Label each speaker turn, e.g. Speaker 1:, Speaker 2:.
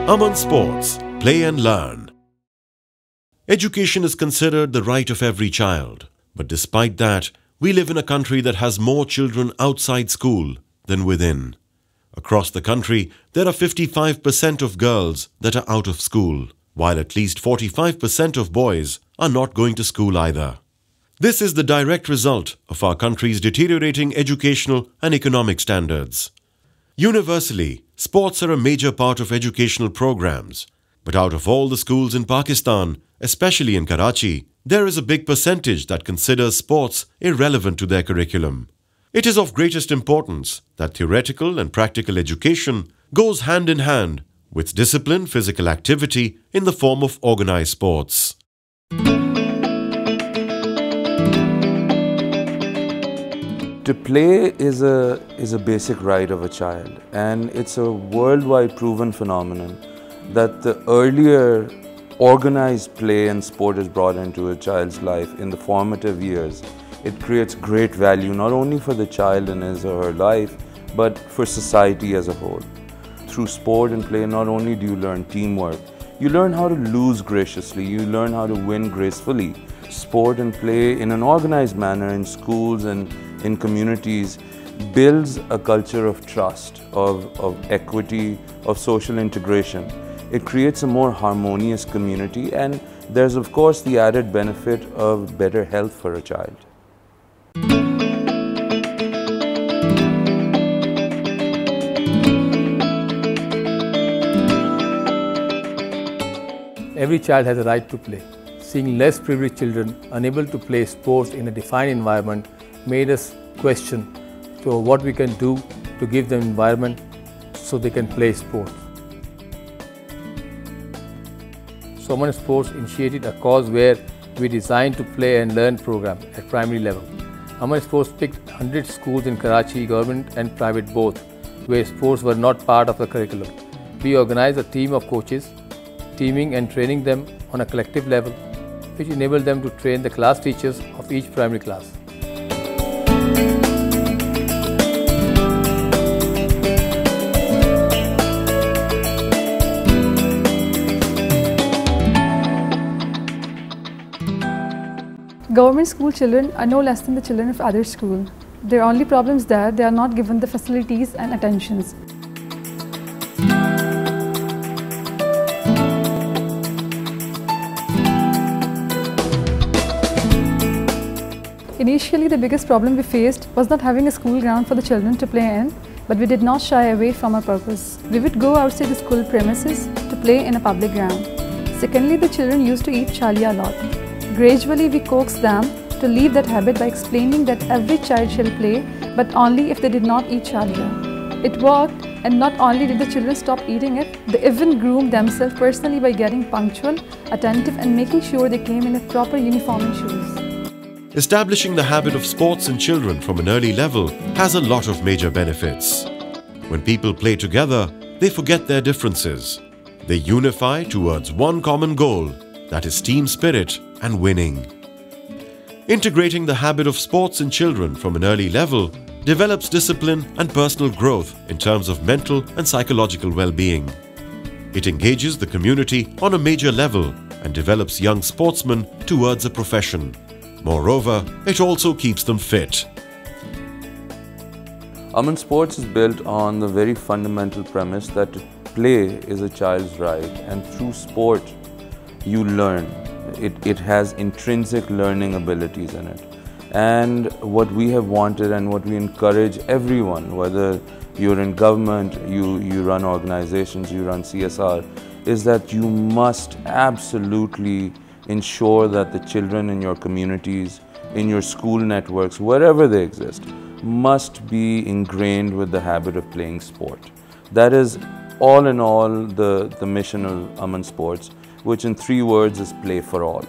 Speaker 1: Aman Sports, play and learn. Education is considered the right of every child. But despite that, we live in a country that has more children outside school than within. Across the country, there are 55% of girls that are out of school, while at least 45% of boys are not going to school either. This is the direct result of our country's deteriorating educational and economic standards. Universally, sports are a major part of educational programs. But out of all the schools in Pakistan, especially in Karachi, there is a big percentage that considers sports irrelevant to their curriculum. It is of greatest importance that theoretical and practical education goes hand in hand with disciplined physical activity in the form of organized sports.
Speaker 2: To play is a basic right of a child, and it's a worldwide proven phenomenon that the earlier organized play and sport is brought into a child's life in the formative years, it creates great value not only for the child in his or her life, but for society as a whole. Through sport and play, not only do you learn teamwork, you learn how to lose graciously, you learn how to win gracefully. Sport and play in an organized manner in schools and in communities builds a culture of trust, of equity, of social integration. It creates a more harmonious community, and there's of course the added benefit of better health for a child.
Speaker 3: Every child has a right to play. Seeing less privileged children unable to play sports in a defined environment made us question what we can do to give them environment so they can play sports. So Aman Sports initiated a cause where we designed to play and learn program at primary level. Aman Sports picked 100 schools in Karachi, government and private both, where sports were not part of the curriculum. We organized a team of coaches, teaming and training them on a collective level, which enabled them to train the class teachers of each primary class.
Speaker 4: Government school children are no less than the children of other schools. Their only problem is that they are not given the facilities and attentions. Initially, the biggest problem we faced was not having a school ground for the children to play in, but we did not shy away from our purpose. We would go outside the school premises to play in a public ground. Secondly, the children used to eat chalia a lot. Gradually, we coaxed them to leave that habit by explaining that every child shall play, but only if they did not eat chalia. It worked, and not only did the children stop eating it, they even groomed themselves personally by getting punctual, attentive and making sure they came in a proper uniform and shoes.
Speaker 1: Establishing the habit of sports in children from an early level has a lot of major benefits. When people play together, they forget their differences. They unify towards one common goal, that is team spirit and winning. Integrating the habit of sports in children from an early level develops discipline and personal growth in terms of mental and psychological well-being. It engages the community on a major level and develops young sportsmen towards a profession. Moreover, it also keeps them fit.
Speaker 2: Aman Sports is built on the very fundamental premise that play is a child's right, and through sport you learn. It has intrinsic learning abilities in it. And what we have wanted and what we encourage everyone, whether you're in government, you run organizations, you run CSR, is that you must absolutely ensure that the children in your communities, in your school networks, wherever they exist, must be ingrained with the habit of playing sport. That is all in all the mission of Aman Sports, which in 3 words is play for all.